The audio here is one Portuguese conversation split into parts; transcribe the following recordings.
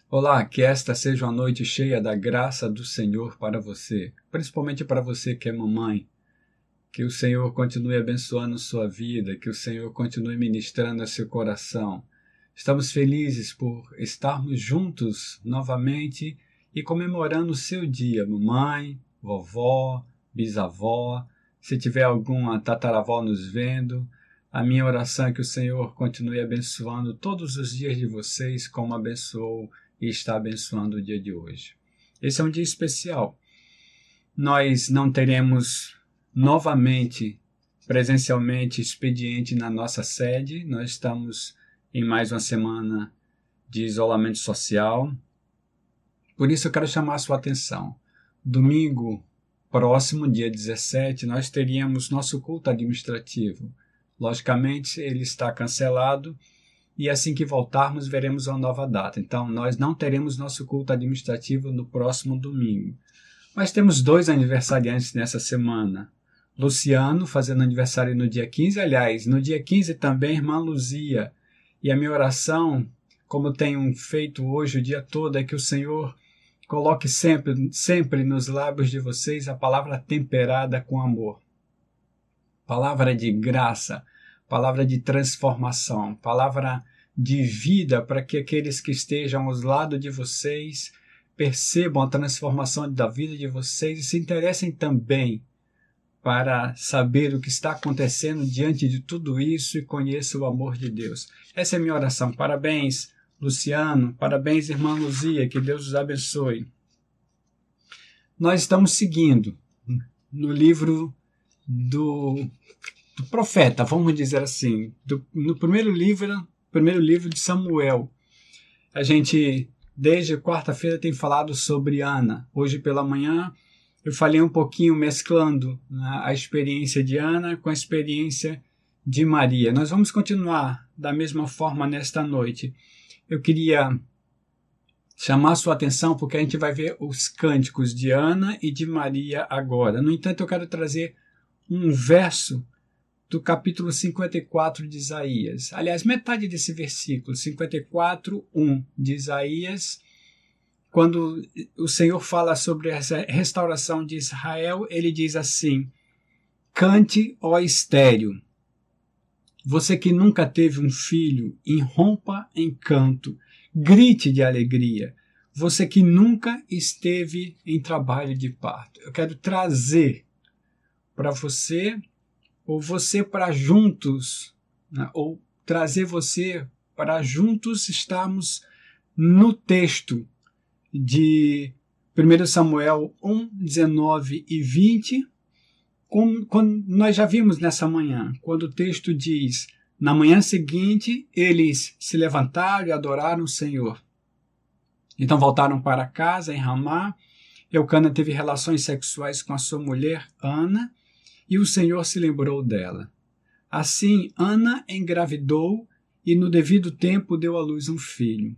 Olá, que esta seja uma noite cheia da graça do Senhor para você, principalmente para você que é mamãe. Que o Senhor continue abençoando sua vida, que o Senhor continue ministrando a seu coração. Estamos felizes por estarmos juntos novamente e comemorando o seu dia, mamãe, vovó, bisavó, se tiver alguma tataravó nos vendo. A minha oração é que o Senhor continue abençoando todos os dias de vocês como abençoou e está abençoando o dia de hoje. Esse é um dia especial. Nós não teremos novamente, presencialmente, expediente na nossa sede. Nós estamos em mais uma semana de isolamento social. Por isso eu quero chamar a sua atenção. Domingo próximo, dia 17, nós teríamos nosso culto administrativo. Logicamente, ele está cancelado e assim que voltarmos, veremos uma nova data. Então, nós não teremos nosso culto administrativo no próximo domingo. Mas temos dois aniversariantes nessa semana. Luciano, fazendo aniversário no dia 15. Aliás, no dia 15 também, irmã Luzia. E a minha oração, como tenho feito hoje o dia todo, é que o Senhor coloque sempre nos lábios de vocês a palavra temperada com amor. Palavra de graça, palavra de transformação, palavra de vida para que aqueles que estejam aos lados de vocês percebam a transformação da vida de vocês e se interessem também para saber o que está acontecendo diante de tudo isso e conheçam o amor de Deus. Essa é a minha oração. Parabéns, Luciano. Parabéns, irmã Luzia. Que Deus os abençoe. Nós estamos seguindo no livro do profeta, vamos dizer assim, no primeiro livro de Samuel. A gente, desde quarta-feira, tem falado sobre Ana. Hoje pela manhã, eu falei um pouquinho mesclando, né, a experiência de Ana com a experiência de Maria. Nós vamos continuar da mesma forma nesta noite. Eu queria chamar a sua atenção porque a gente vai ver os cânticos de Ana e de Maria agora. No entanto, eu quero trazer um verso do capítulo 54 de Isaías. Aliás, metade desse versículo, 54:1 de Isaías, quando o Senhor fala sobre a restauração de Israel, ele diz assim: cante, ó estéril, você que nunca teve um filho, irrompa em canto, grite de alegria, você que nunca esteve em trabalho de parto. Eu quero trazer para você, ou você para juntos, né, ou trazer você para juntos estarmos no texto de 1 Samuel 1, 19 e 20, quando nós já vimos nessa manhã, quando o texto diz: na manhã seguinte eles se levantaram e adoraram o Senhor. Então voltaram para casa em Ramá. Eucana teve relações sexuais com a sua mulher Ana, e o Senhor se lembrou dela. Assim, Ana engravidou e no devido tempo deu à luz um filho.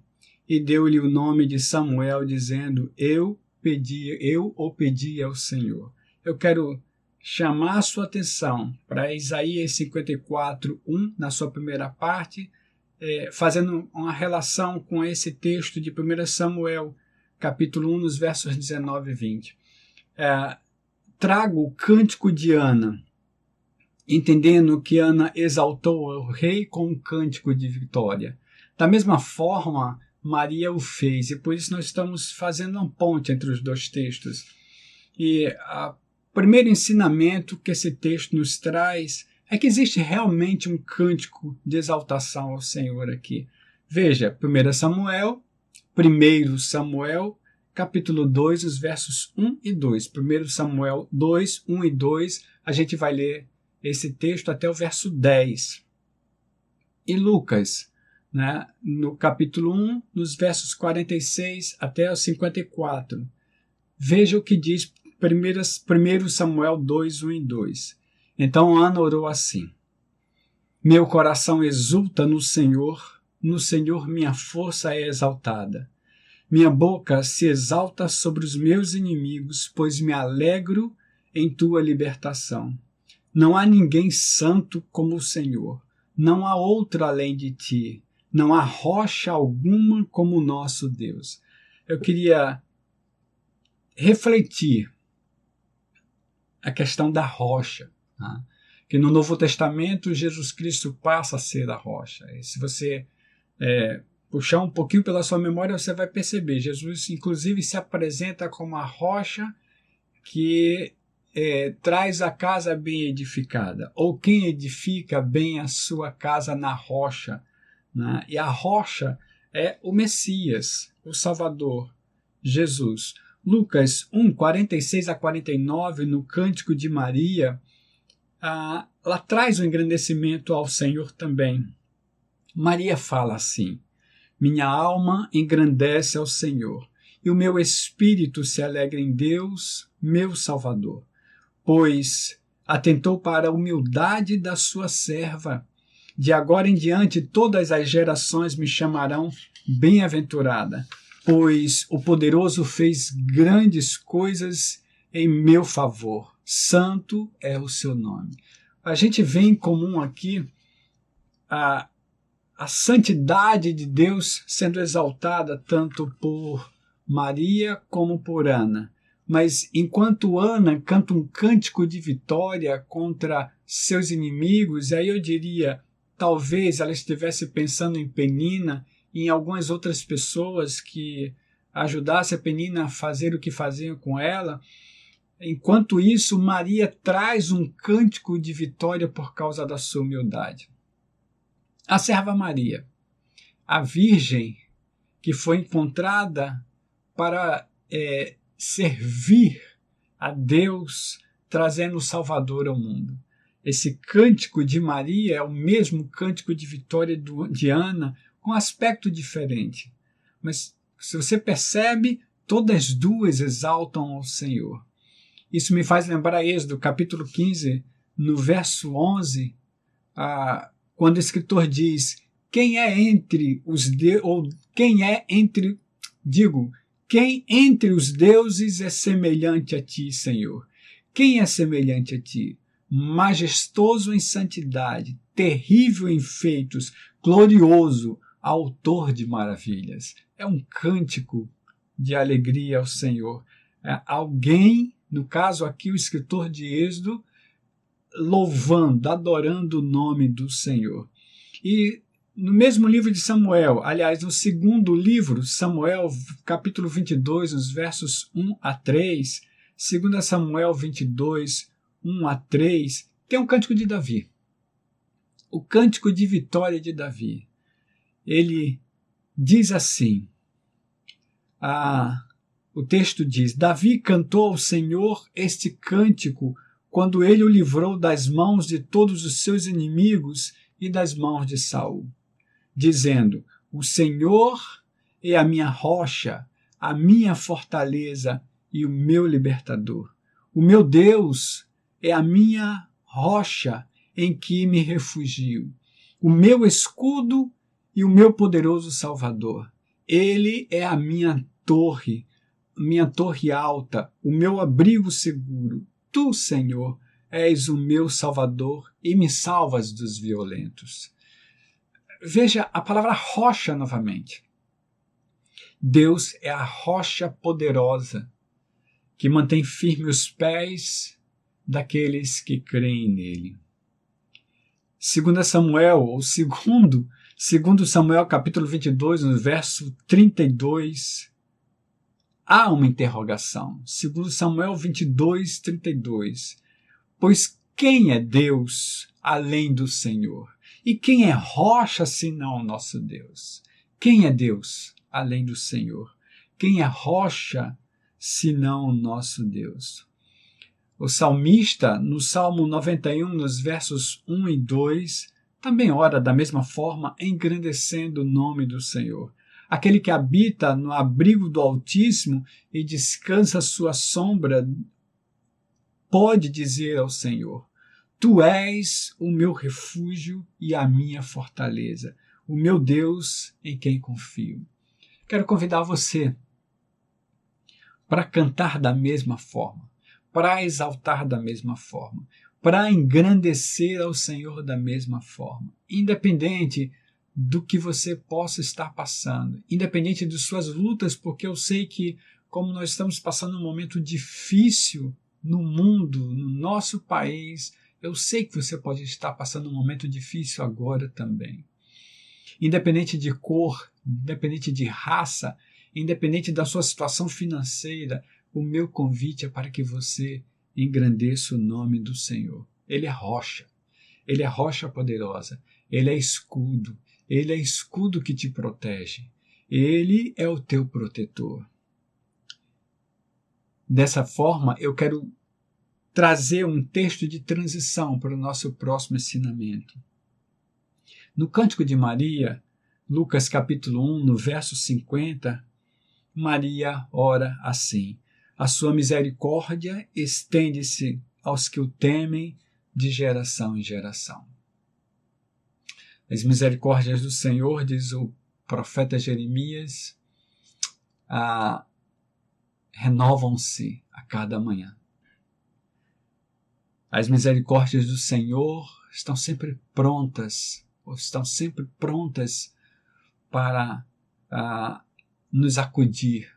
E deu-lhe o nome de Samuel, dizendo: eu o pedi ao Senhor. Eu quero chamar a sua atenção para Isaías 54:1, na sua primeira parte, fazendo uma relação com esse texto de 1 Samuel, capítulo 1, nos versos 19 e 20. Trago o cântico de Ana, entendendo que Ana exaltou o rei com um cântico de vitória. Da mesma forma, Maria o fez, e por isso nós estamos fazendo uma ponte entre os dois textos. E o primeiro ensinamento que esse texto nos traz é que existe realmente um cântico de exaltação ao Senhor aqui. Veja, 1 Samuel, capítulo 2, os versos 1 e 2. 1 Samuel 2, 1 e 2, a gente vai ler esse texto até o verso 10. E Lucas, né, no capítulo 1, nos versos 46 até os 54. Veja o que diz 1 Samuel 2, 1 e 2. Então Ana orou assim: meu coração exulta no Senhor minha força é exaltada. Minha boca se exalta sobre os meus inimigos, pois me alegro em tua libertação. Não há ninguém santo como o Senhor. Não há outro além de ti. Não há rocha alguma como o nosso Deus. Eu queria refletir a questão da rocha, tá? Que no Novo Testamento Jesus Cristo passa a ser a rocha. E se você puxar um pouquinho pela sua memória, você vai perceber, Jesus inclusive se apresenta como a rocha que traz a casa bem edificada, ou quem edifica bem a sua casa na rocha, né? E a rocha é o Messias, o Salvador, Jesus. Lucas 1, 46 a 49, no Cântico de Maria, ela traz o engrandecimento ao Senhor também. Maria fala assim: minha alma engrandece ao Senhor, e o meu espírito se alegra em Deus, meu Salvador, pois atentou para a humildade da sua serva. De agora em diante todas as gerações me chamarão bem-aventurada, pois o Poderoso fez grandes coisas em meu favor. Santo é o seu nome. A gente vê em comum aqui a santidade de Deus sendo exaltada tanto por Maria como por Ana. Mas enquanto Ana canta um cântico de vitória contra seus inimigos, e aí eu diria, talvez ela estivesse pensando em Penina e em algumas outras pessoas que ajudassem a Penina a fazer o que faziam com ela. Enquanto isso, Maria traz um cântico de vitória por causa da sua humildade. A serva Maria, a virgem que foi encontrada para servir a Deus, trazendo o Salvador ao mundo. Esse cântico de Maria é o mesmo cântico de vitória de Ana, com aspecto diferente. Mas, se você percebe, todas duas exaltam ao Senhor. Isso me faz lembrar Êxodo, capítulo 15, no verso 11, quando o escritor diz: quem entre os deuses é semelhante a ti, Senhor? Quem é semelhante a ti? Majestoso em santidade, terrível em feitos, glorioso, autor de maravilhas. É um cântico de alegria ao Senhor. Alguém, no caso aqui o escritor de Êxodo, louvando, adorando o nome do Senhor. E no mesmo livro de Samuel, aliás, no segundo livro, Samuel, capítulo 22, nos versos 1 a 3, 2 Samuel 22, 1 a 3, tem um cântico de Davi. O cântico de vitória de Davi. Ele diz assim, o texto diz: Davi cantou ao Senhor este cântico quando ele o livrou das mãos de todos os seus inimigos e das mãos de Saul, dizendo: o Senhor é a minha rocha, a minha fortaleza e o meu libertador. O meu Deus é a minha rocha em que me refugio, o meu escudo e o meu poderoso Salvador. Ele é a minha torre alta, o meu abrigo seguro. Tu, Senhor, és o meu Salvador e me salvas dos violentos. Veja a palavra rocha novamente. Deus é a rocha poderosa que mantém firme os pés daqueles que creem nele. 2 Samuel, ou segundo Samuel, capítulo 22, no verso 32, há uma interrogação. 2 Samuel 22, 32. Pois quem é Deus além do Senhor? E quem é rocha senão o nosso Deus? Quem é Deus além do Senhor? Quem é rocha senão o nosso Deus? O salmista, no Salmo 91, nos versos 1 e 2, também ora da mesma forma, engrandecendo o nome do Senhor. Aquele que habita no abrigo do Altíssimo e descansa à sua sombra, pode dizer ao Senhor: Tu és o meu refúgio e a minha fortaleza, o meu Deus em quem confio. Quero convidar você para cantar da mesma forma, para exaltar da mesma forma, para engrandecer ao Senhor da mesma forma, independente do que você possa estar passando, independente de suas lutas, porque eu sei que, como nós estamos passando um momento difícil no mundo, no nosso país, eu sei que você pode estar passando um momento difícil agora também. Independente de cor, independente de raça, independente da sua situação financeira, o meu convite é para que você engrandeça o nome do Senhor. Ele é rocha poderosa, Ele é escudo que te protege, Ele é o teu protetor. Dessa forma, eu quero trazer um texto de transição para o nosso próximo ensinamento. No Cântico de Maria, Lucas capítulo 1, no verso 50, Maria ora assim: a sua misericórdia estende-se aos que o temem de geração em geração. As misericórdias do Senhor, diz o profeta Jeremias, renovam-se a cada manhã. As misericórdias do Senhor estão sempre prontas para nos acudir.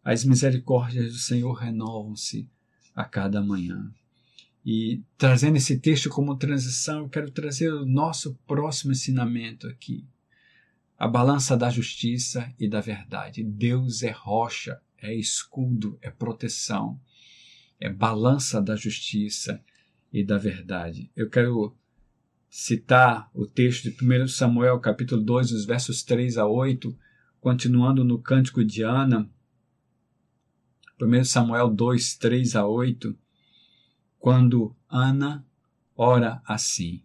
As misericórdias do Senhor renovam-se a cada manhã. E trazendo esse texto como transição, eu quero trazer o nosso próximo ensinamento aqui. A balança da justiça e da verdade. Deus é rocha, é escudo, é proteção, é balança da justiça e da verdade. Eu quero citar o texto de 1 Samuel, capítulo 2, os versos 3 a 8, continuando no Cântico de Ana, 1 Samuel 2, 3 a 8, quando Ana ora assim: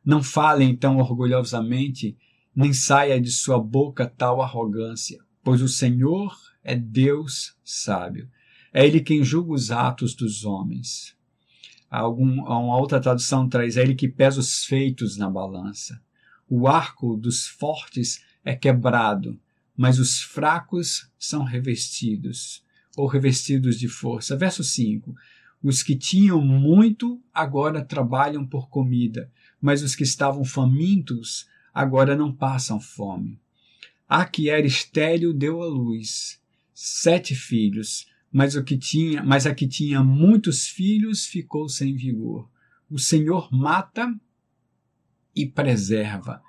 não fale então orgulhosamente, nem saia de sua boca tal arrogância, pois o Senhor é Deus sábio. É Ele quem julga os atos dos homens. Uma outra tradução traz: é Ele que pesa os feitos na balança. O arco dos fortes é quebrado, mas os fracos são revestidos de força. Verso 5. Os que tinham muito agora trabalham por comida, mas os que estavam famintos agora não passam fome. A que era estéril deu à luz 7 filhos, mas a que tinha muitos filhos ficou sem vigor. O Senhor mata e preserva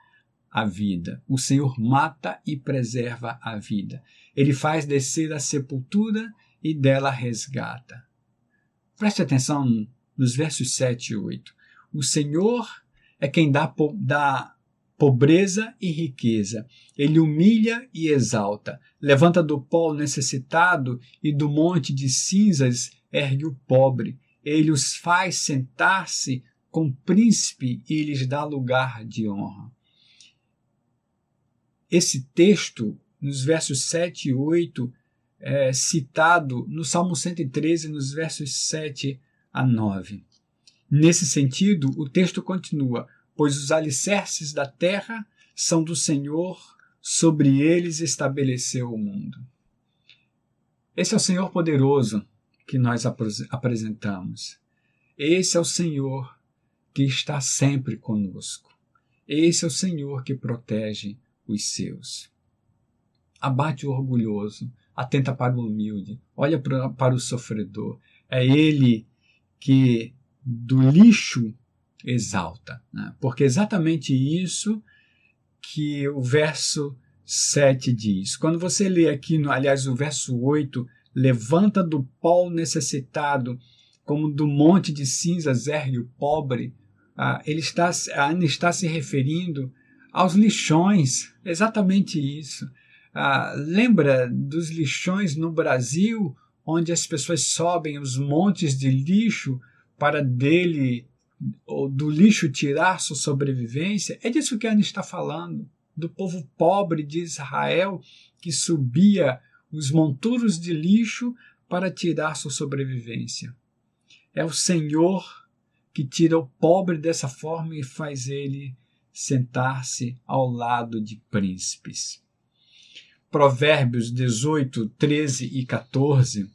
a vida. O Senhor mata e preserva a vida. Ele faz descer a sepultura e dela resgata. Preste atenção nos versos 7 e 8. O Senhor é quem dá pobreza e riqueza. Ele humilha e exalta. Levanta do pó o necessitado e do monte de cinzas ergue o pobre. Ele os faz sentar-se com príncipe e lhes dá lugar de honra. Esse texto, nos versos 7 e 8, é citado no Salmo 113, nos versos 7 a 9. Nesse sentido, o texto continua: pois os alicerces da terra são do Senhor, sobre eles estabeleceu o mundo. Esse é o Senhor poderoso que nós apresentamos. Esse é o Senhor que está sempre conosco. Esse é o Senhor que protege os seus. Abate o orgulhoso, atenta para o humilde, olha para o sofredor. É Ele que do lixo exalta, né? Porque é exatamente isso que o verso 7 diz. Quando você lê aqui, o verso 8, levanta do pó necessitado, como do monte de cinzas ergue o pobre, Ana está se referindo aos lixões, exatamente isso. Lembra dos lixões no Brasil, onde as pessoas sobem os montes de lixo para do lixo tirar sua sobrevivência? É disso que Ana está falando, do povo pobre de Israel que subia os monturos de lixo para tirar sua sobrevivência. É o Senhor que tira o pobre dessa forma e faz ele sentar-se ao lado de príncipes. Provérbios 18, 13 e 14.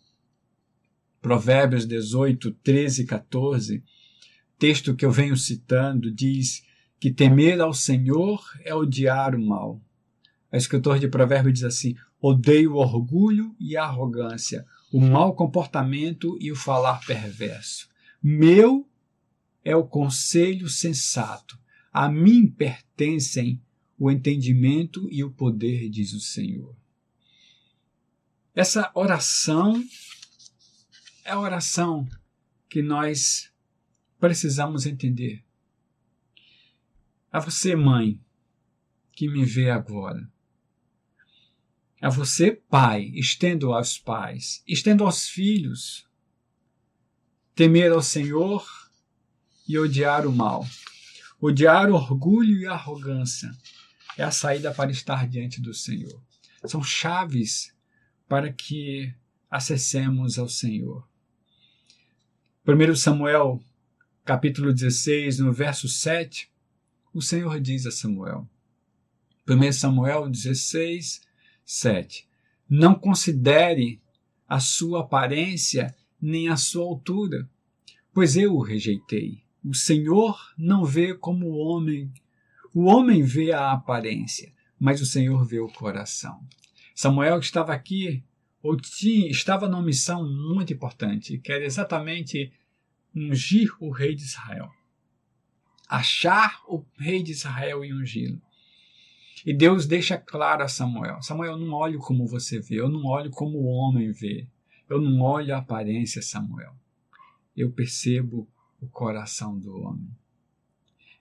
Provérbios 18, 13 e 14, texto que eu venho citando, diz que temer ao Senhor é odiar o mal. O escritor de Provérbios diz assim: odeio o orgulho e a arrogância, o mau comportamento e o falar perverso. Meu é o conselho sensato. A mim pertencem o entendimento e o poder, diz o Senhor. Essa oração é a oração que nós precisamos entender. A você, mãe, que me vê agora. A você, pai, estendo aos pais, estendo aos filhos. Temer ao Senhor e odiar o mal. Odiar o orgulho e a arrogância é a saída para estar diante do Senhor. São chaves para que acessemos ao Senhor. 1 Samuel, capítulo 16, no verso 7, o Senhor diz a Samuel. 1 Samuel 16, 7. Não considere a sua aparência nem a sua altura, pois eu o rejeitei. O Senhor não vê como o homem vê a aparência, mas o Senhor vê o coração. Samuel estava aqui, estava numa missão muito importante, que era exatamente ungir o rei de Israel. Achar o rei de Israel e ungí-lo. E Deus deixa claro a Samuel: Samuel, eu não olho como você vê, eu não olho como o homem vê, eu não olho a aparência, Samuel. Eu percebo o coração do homem.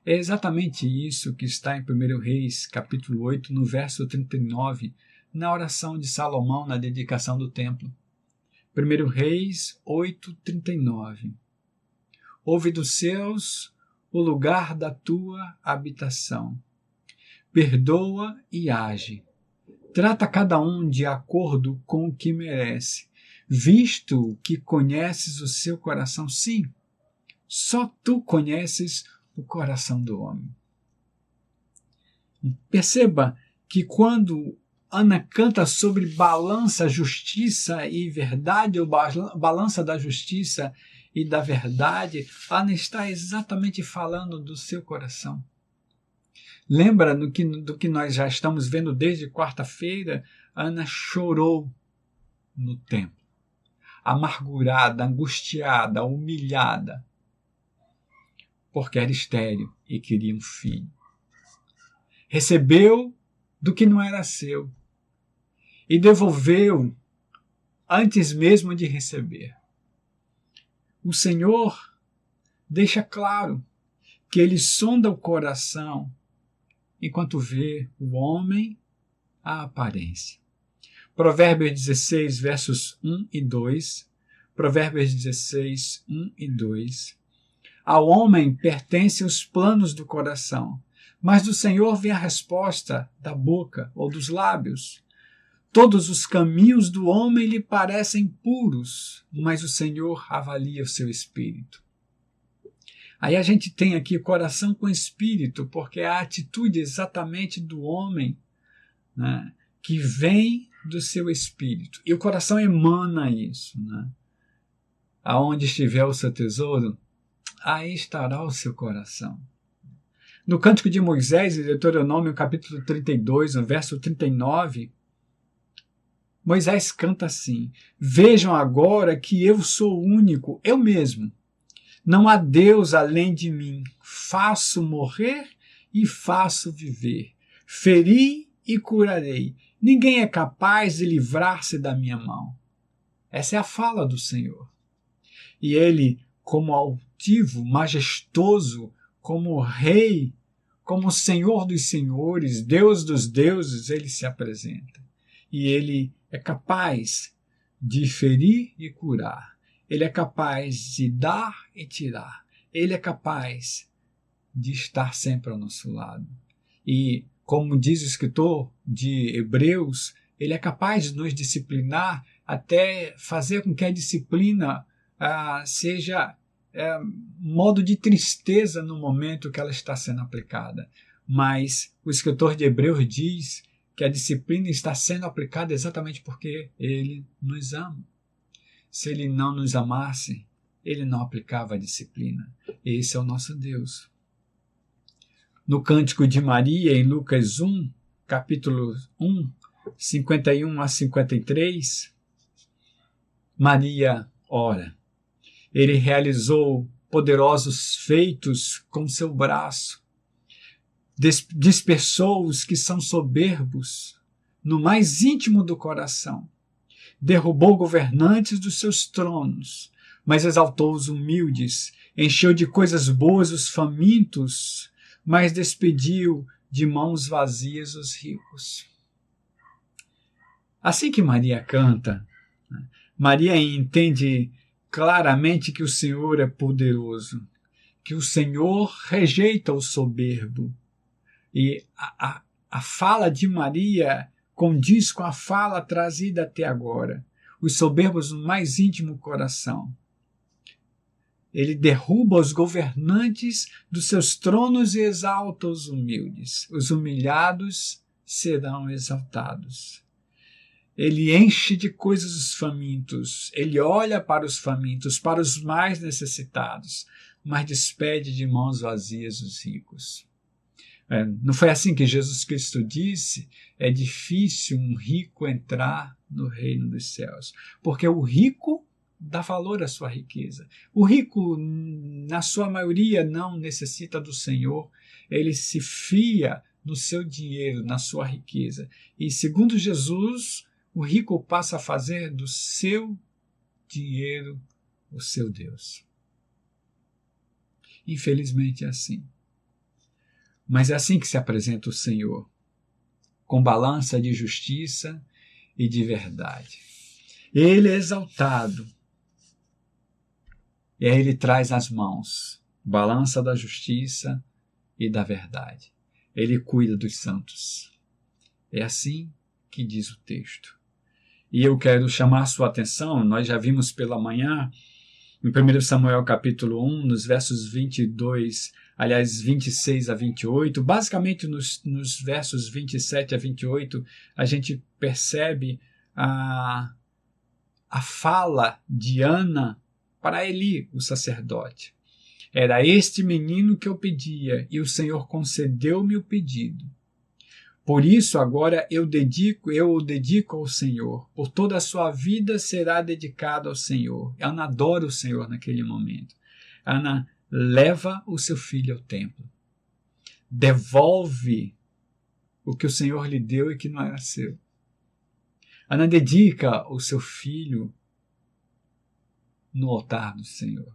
É exatamente isso que está em 1 Reis, capítulo 8, no verso 39, na oração de Salomão, na dedicação do templo. 1 Reis 8, 39. Ouve dos céus o lugar da tua habitação. Perdoa e age. Trata cada um de acordo com o que merece, visto que conheces o seu coração. Sim, só tu conheces o coração do homem. Perceba que quando Ana canta sobre balança, justiça e verdade, ou balança da justiça e da verdade, Ana está exatamente falando do seu coração. Lembra do que nós já estamos vendo desde quarta-feira? Ana chorou no templo, amargurada, angustiada, humilhada, porque era estéril e queria um filho. Recebeu do que não era seu e devolveu antes mesmo de receber. O Senhor deixa claro que Ele sonda o coração enquanto vê o homem a aparência. Provérbios 16, versos 1 e 2. Provérbios 16, 1 e 2. Ao homem pertencem os planos do coração, mas do Senhor vem a resposta da boca ou dos lábios. Todos os caminhos do homem lhe parecem puros, mas o Senhor avalia o seu espírito. Aí a gente tem aqui coração com espírito, porque é a atitude exatamente do homem, né, que vem do seu espírito. E o coração emana isso. Né? Aonde estiver o seu tesouro, aí estará o seu coração. No Cântico de Moisés, em Deuteronômio capítulo 32, no verso 39, Moisés canta assim: vejam agora que eu sou único, eu mesmo. Não há Deus além de mim. Faço morrer e faço viver. Feri e curarei. Ninguém é capaz de livrar-se da minha mão. Essa é a fala do Senhor. E ele, como altivo, majestoso, como rei, como Senhor dos senhores, Deus dos deuses, ele se apresenta. E ele é capaz de ferir e curar. Ele é capaz de dar e tirar. Ele é capaz de estar sempre ao nosso lado. E, como diz o escritor de Hebreus, ele é capaz de nos disciplinar, até fazer com que a disciplina seja modo de tristeza no momento que ela está sendo aplicada. Mas o escritor de Hebreus diz que a disciplina está sendo aplicada exatamente porque ele nos ama. Se ele não nos amasse, ele não aplicava a disciplina. Esse é o nosso Deus. no Cântico de Maria, em Lucas 1, capítulo 1, 51 a 53, Maria ora. Ele realizou poderosos feitos com seu braço, dispersou os que são soberbos no mais íntimo do coração, derrubou governantes dos seus tronos, mas exaltou os humildes, encheu de coisas boas os famintos, mas despediu de mãos vazias os ricos. Assim que Maria canta, Maria entende claramente que o Senhor é poderoso, que o Senhor rejeita o soberbo. E a fala de Maria condiz com a fala trazida até agora. Os soberbos no mais íntimo coração. Ele derruba os governantes dos seus tronos e exalta os humildes. Os humilhados serão exaltados. Ele enche de coisas os famintos. Ele olha para os famintos, para os mais necessitados, mas despede de mãos vazias os ricos. Não foi assim que Jesus Cristo disse? É difícil um rico entrar no reino dos céus, porque o rico dá valor à sua riqueza. O rico, na sua maioria, não necessita do Senhor, ele se fia no seu dinheiro, na sua riqueza. E, segundo Jesus, o rico passa a fazer do seu dinheiro o seu Deus. Infelizmente é assim. Mas é assim que se apresenta o Senhor, com balança de justiça e de verdade. Ele é exaltado, e aí ele traz as mãos, balança da justiça e da verdade. Ele cuida dos santos. É assim que diz o texto. E eu quero chamar a sua atenção, nós já vimos pela manhã, em 1 Samuel capítulo 1, nos versos 26 a 28, basicamente nos versos 27 a 28, a gente percebe a fala de Ana para Eli, o sacerdote. Era este menino que eu pedia, e o Senhor concedeu-me o pedido. Por isso agora eu o dedico ao Senhor. Por toda a sua vida será dedicado ao Senhor. Ana adora o Senhor naquele momento. Ana leva o seu filho ao templo. Devolve o que o Senhor lhe deu e que não era seu. Ana dedica o seu filho no altar do Senhor.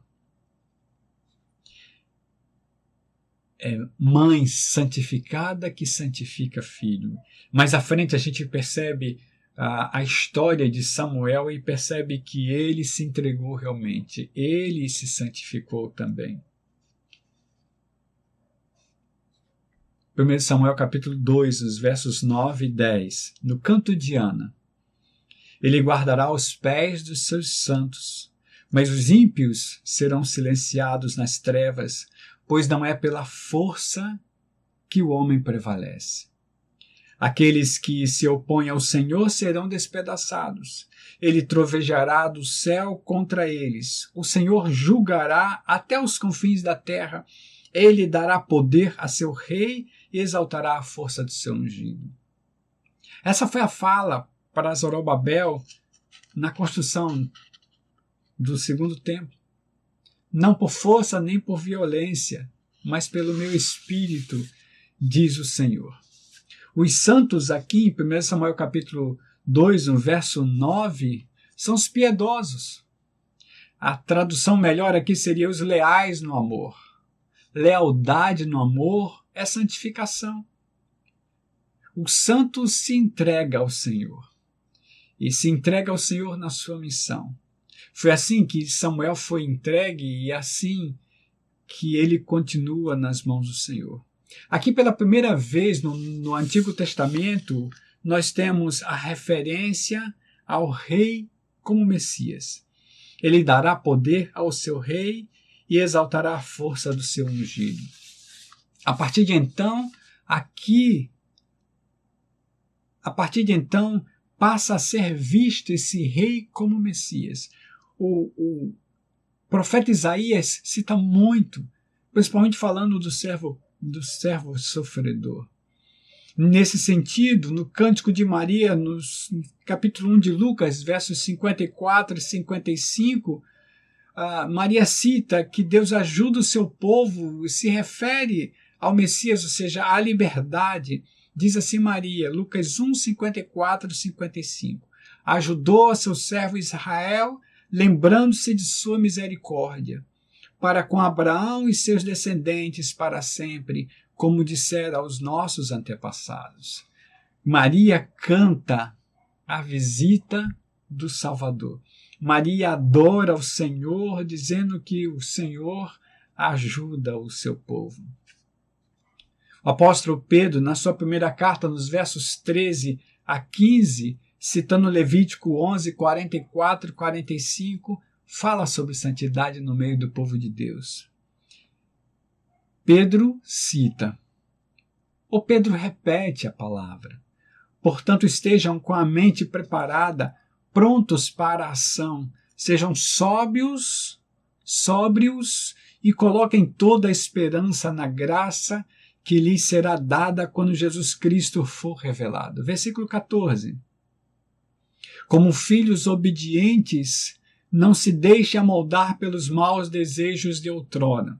É mãe santificada que santifica filho. Mais à frente a gente percebe a história de Samuel e percebe que ele se entregou realmente. Ele se santificou também. 1 Samuel capítulo 2, os versos 9 e 10. No canto de Ana. Ele guardará os pés dos seus santos, mas os ímpios serão silenciados nas trevas, pois não é pela força que o homem prevalece. Aqueles que se opõem ao Senhor serão despedaçados. Ele trovejará do céu contra eles. O Senhor julgará até os confins da terra. Ele dará poder a seu rei e exaltará a força do seu ungido. Essa foi a fala para Zorobabel na construção do segundo templo. Não por força nem por violência, mas pelo meu espírito, diz o Senhor. Os santos aqui em 1 Samuel capítulo 2, no verso 9, são os piedosos. A tradução melhor aqui seria os leais no amor. Lealdade no amor é santificação. O santo se entrega ao Senhor. E se entrega ao Senhor na sua missão. Foi assim que Samuel foi entregue e assim que ele continua nas mãos do Senhor. Aqui pela primeira vez no Antigo Testamento, nós temos a referência ao rei como Messias. Ele dará poder ao seu rei e exaltará a força do seu ungido. A partir de então, passa a ser visto esse rei como Messias. O profeta Isaías cita muito, principalmente falando do servo do servo sofredor. Nesse sentido, no Cântico de Maria, no capítulo 1 de Lucas, versos 54 e 55, Maria cita que Deus ajuda o seu povo e se refere ao Messias, ou seja, à liberdade. Diz assim Maria, Lucas 1, 54 e 55. Ajudou a seu servo Israel, lembrando-se de sua misericórdia, para com Abraão e seus descendentes para sempre, como dissera aos nossos antepassados. Maria canta a visita do Salvador. Maria adora o Senhor, dizendo que o Senhor ajuda o seu povo. O apóstolo Pedro, na sua primeira carta, nos versos 13 a 15, citando Levítico 11, 44 e 45, fala sobre santidade no meio do povo de Deus. Pedro cita, ou Pedro repete a palavra. Portanto, estejam com a mente preparada, prontos para a ação, sejam sóbrios e coloquem toda a esperança na graça que lhes será dada quando Jesus Cristo for revelado. Versículo 14. Como filhos obedientes, não se deixe amoldar pelos maus desejos de outrora,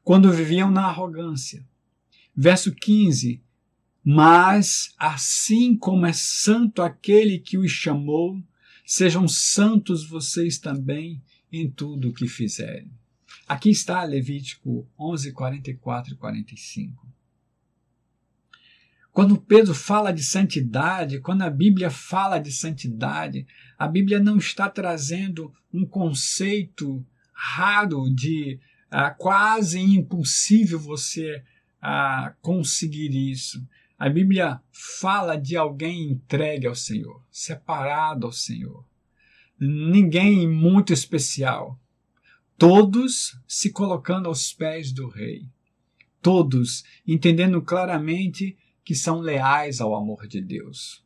quando viviam na arrogância. Verso 15. Mas, assim como é santo aquele que os chamou, sejam santos vocês também em tudo o que fizerem. Aqui está Levítico 11, 44 e 45. Quando Pedro fala de santidade, quando a Bíblia fala de santidade, a Bíblia não está trazendo um conceito raro de quase impossível você conseguir isso. A Bíblia fala de alguém entregue ao Senhor, separado ao Senhor. Ninguém muito especial. Todos se colocando aos pés do Rei. Todos entendendo claramente que são leais ao amor de Deus.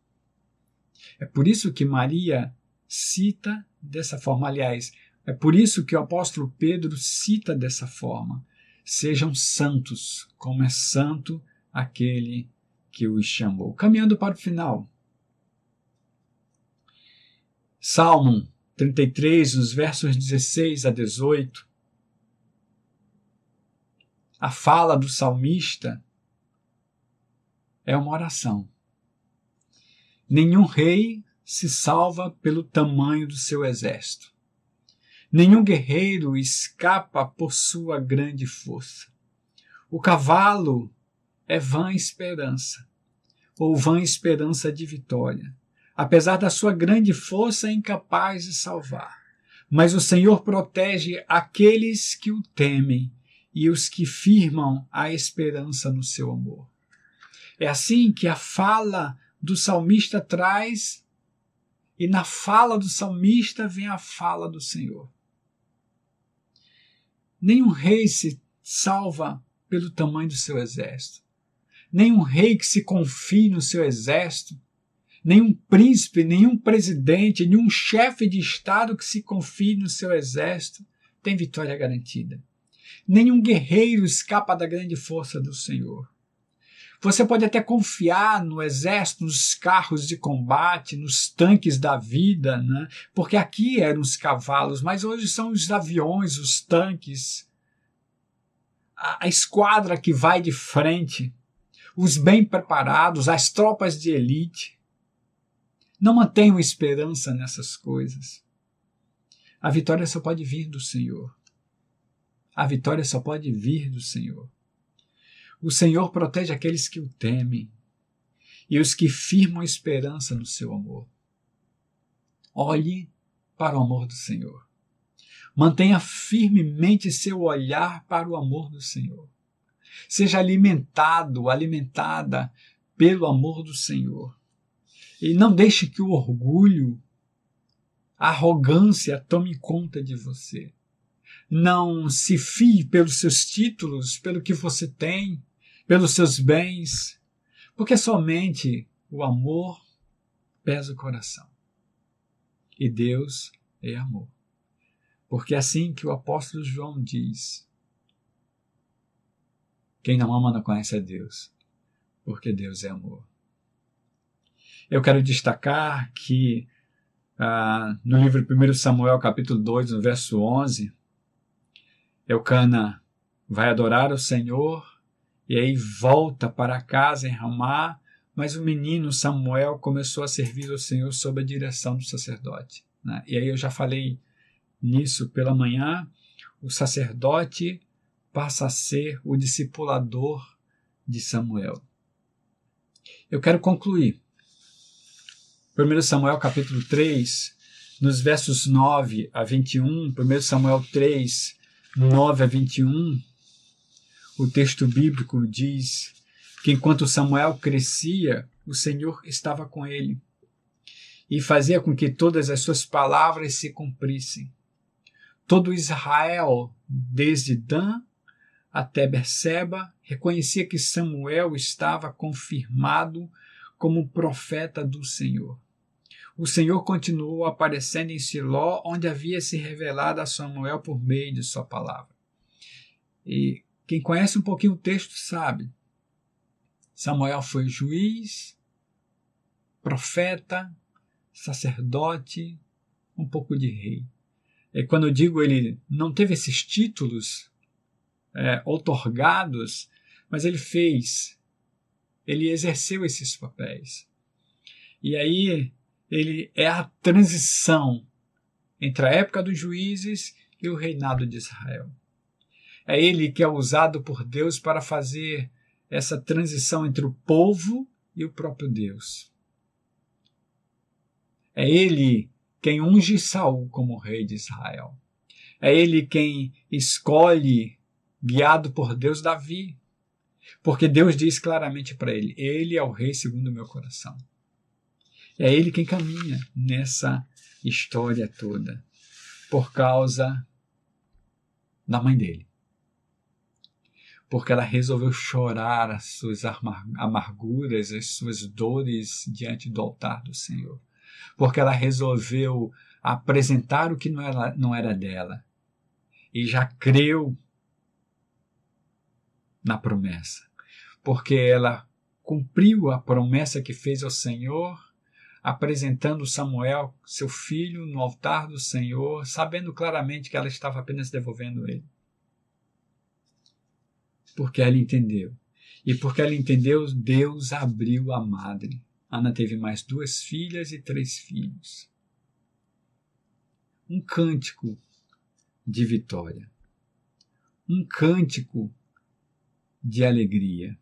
É por isso que Maria cita dessa forma. Aliás, é por isso que o apóstolo Pedro cita dessa forma. Sejam santos, como é santo aquele que os chamou. Caminhando para o final. Salmo 33, os versos 16 a 18. A fala do salmista é uma oração. Nenhum rei se salva pelo tamanho do seu exército. Nenhum guerreiro escapa por sua grande força. O cavalo é vã esperança, ou vã esperança de vitória. Apesar da sua grande força, é incapaz de salvar. Mas o Senhor protege aqueles que o temem e os que firmam a esperança no seu amor. É assim que a fala do salmista traz, e na fala do salmista vem a fala do Senhor. Nenhum rei se salva pelo tamanho do seu exército. Nenhum rei que se confie no seu exército, nenhum príncipe, nenhum presidente, nenhum chefe de estado que se confie no seu exército tem vitória garantida. Nenhum guerreiro escapa da grande força do Senhor. Você pode até confiar no exército, nos carros de combate, nos tanques da vida, né? Porque aqui eram os cavalos, mas hoje são os aviões, os tanques, a esquadra que vai de frente, os bem preparados, as tropas de elite. Não mantenham esperança nessas coisas. A vitória só pode vir do Senhor. A vitória só pode vir do Senhor. O Senhor protege aqueles que o temem e os que firmam esperança no seu amor. Olhe para o amor do Senhor. Mantenha firmemente seu olhar para o amor do Senhor. Seja alimentada pelo amor do Senhor. E não deixe que o orgulho, a arrogância tome conta de você. Não se fie pelos seus títulos, pelo que você tem, pelos seus bens, porque somente o amor pesa o coração. E Deus é amor. Porque é assim que o apóstolo João diz: Quem não ama não conhece a Deus, porque Deus é amor. Eu quero destacar que no livro 1 Samuel, capítulo 2, no verso 11, Eucana vai adorar o Senhor e aí volta para casa em Ramá, mas o menino Samuel começou a servir ao Senhor sob a direção do sacerdote, né? E aí eu já falei nisso pela manhã. O sacerdote passa a ser o discipulador de Samuel. Eu quero concluir. 1 Samuel capítulo 3, nos versos 9 a 21, 1 Samuel 3, 9 a 21, o texto bíblico diz que enquanto Samuel crescia, o Senhor estava com ele e fazia com que todas as suas palavras se cumprissem. Todo Israel, desde Dan até Berseba, reconhecia que Samuel estava confirmado como profeta do Senhor. O Senhor continuou aparecendo em Siló, onde havia se revelado a Samuel por meio de sua palavra. E quem conhece um pouquinho o texto sabe, Samuel foi juiz, profeta, sacerdote, um pouco de rei. E quando eu digo ele não teve esses títulos outorgados, mas ele exerceu esses papéis. E aí ele é a transição entre a época dos juízes e o reinado de Israel. É ele que é usado por Deus para fazer essa transição entre o povo e o próprio Deus. É ele quem unge Saul como rei de Israel. É ele quem escolhe, guiado por Deus, Davi. Porque Deus diz claramente para ele, ele é o rei segundo o meu coração. É ele quem caminha nessa história toda, por causa da mãe dele. Porque ela resolveu chorar as suas amarguras, as suas dores diante do altar do Senhor. Porque ela resolveu apresentar o que não era dela. E já creu na promessa. Porque ela cumpriu a promessa que fez ao Senhor, apresentando Samuel, seu filho, no altar do Senhor, sabendo claramente que ela estava apenas devolvendo ele. Porque ela entendeu. E porque ela entendeu, Deus abriu a madre. Ana teve mais 2 filhas e 3 filhos. Um cântico de vitória. Um cântico de alegria.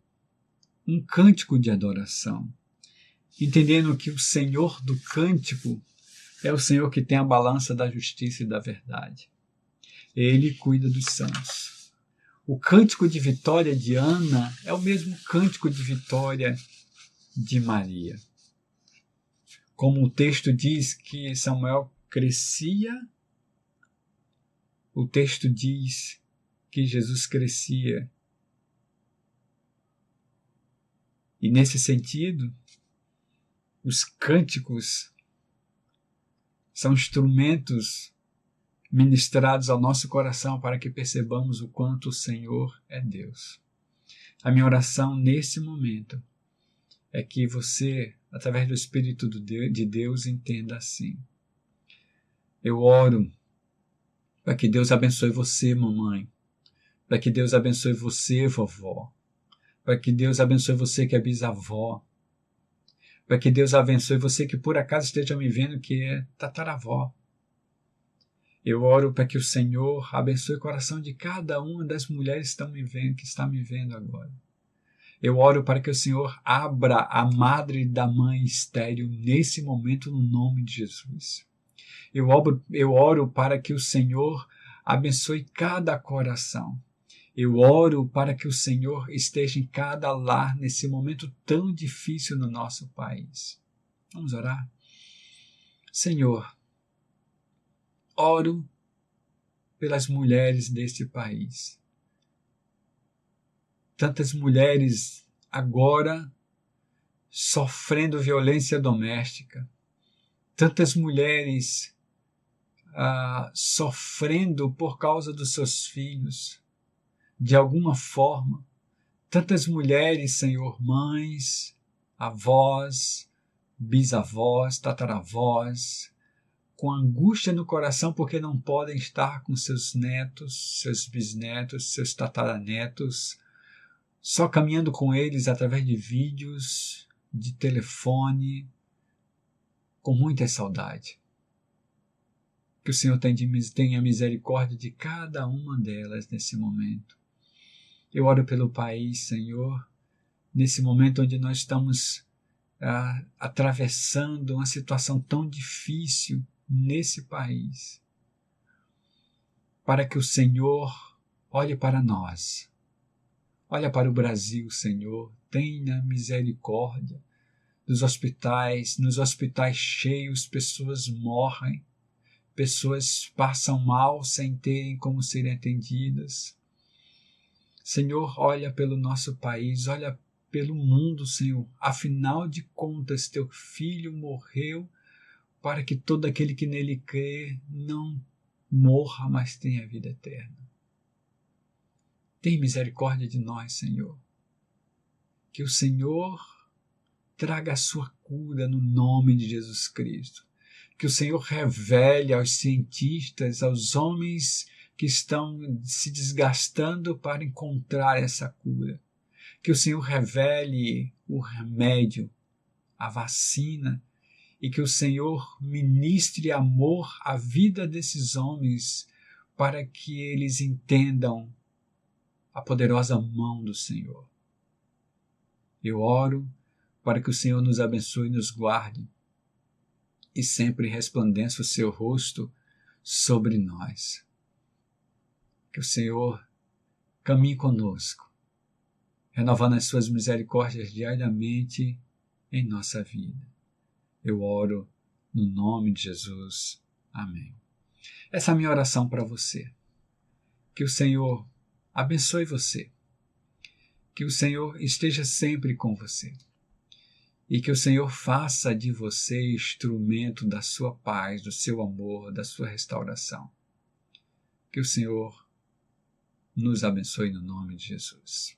Um cântico de adoração. Entendendo que o Senhor do cântico é o Senhor que tem a balança da justiça e da verdade. Ele cuida dos sãos. O cântico de vitória de Ana é o mesmo cântico de vitória de Maria. Como o texto diz que Samuel crescia, o texto diz que Jesus crescia. E nesse sentido, os cânticos são instrumentos ministrados ao nosso coração para que percebamos o quanto o Senhor é Deus. A minha oração nesse momento é que você, através do Espírito de Deus, entenda assim. Eu oro para que Deus abençoe você, mamãe, para que Deus abençoe você, vovó, para que Deus abençoe você que é bisavó, para que Deus abençoe você que por acaso esteja me vendo que é tataravó. Eu oro para que o Senhor abençoe o coração de cada uma das mulheres que está me vendo agora. Eu oro para que o Senhor abra a madre da mãe estéril nesse momento no nome de Jesus. Eu oro para que o Senhor abençoe cada coração. Eu oro para que o Senhor esteja em cada lar nesse momento tão difícil no nosso país. Vamos orar? Senhor, oro pelas mulheres deste país. Tantas mulheres agora sofrendo violência doméstica. Tantas mulheres sofrendo por causa dos seus filhos. De alguma forma, Tantas mulheres, Senhor, mães, avós, bisavós, tataravós, com angústia no coração porque não podem estar com seus netos, seus bisnetos, seus tataranetos, só caminhando com eles através de vídeos, de telefone, com muita saudade. Que o Senhor tenha misericórdia de cada uma delas nesse momento. Eu oro pelo país, Senhor, nesse momento onde nós estamos atravessando uma situação tão difícil nesse país, para que o Senhor olhe para nós, olha para o Brasil, Senhor, tenha misericórdia dos hospitais, nos hospitais cheios, pessoas morrem, pessoas passam mal sem terem como serem atendidas. Senhor, olha pelo nosso país, olha pelo mundo, Senhor. Afinal de contas, teu Filho morreu para que todo aquele que nele crê não morra, mas tenha vida eterna. Tem misericórdia de nós, Senhor. Que o Senhor traga a sua cura no nome de Jesus Cristo. Que o Senhor revele aos cientistas, aos homens que estão se desgastando para encontrar essa cura. Que o Senhor revele o remédio, a vacina, e que o Senhor ministre amor à vida desses homens para que eles entendam a poderosa mão do Senhor. Eu oro para que o Senhor nos abençoe e nos guarde e sempre resplandeça o seu rosto sobre nós. Que o Senhor caminhe conosco, renovando as suas misericórdias diariamente em nossa vida. Eu oro no nome de Jesus. Amém. Essa é a minha oração para você. Que o Senhor abençoe você. Que o Senhor esteja sempre com você. E que o Senhor faça de você instrumento da sua paz, do seu amor, da sua restauração. Que o Senhor nos abençoe no nome de Jesus.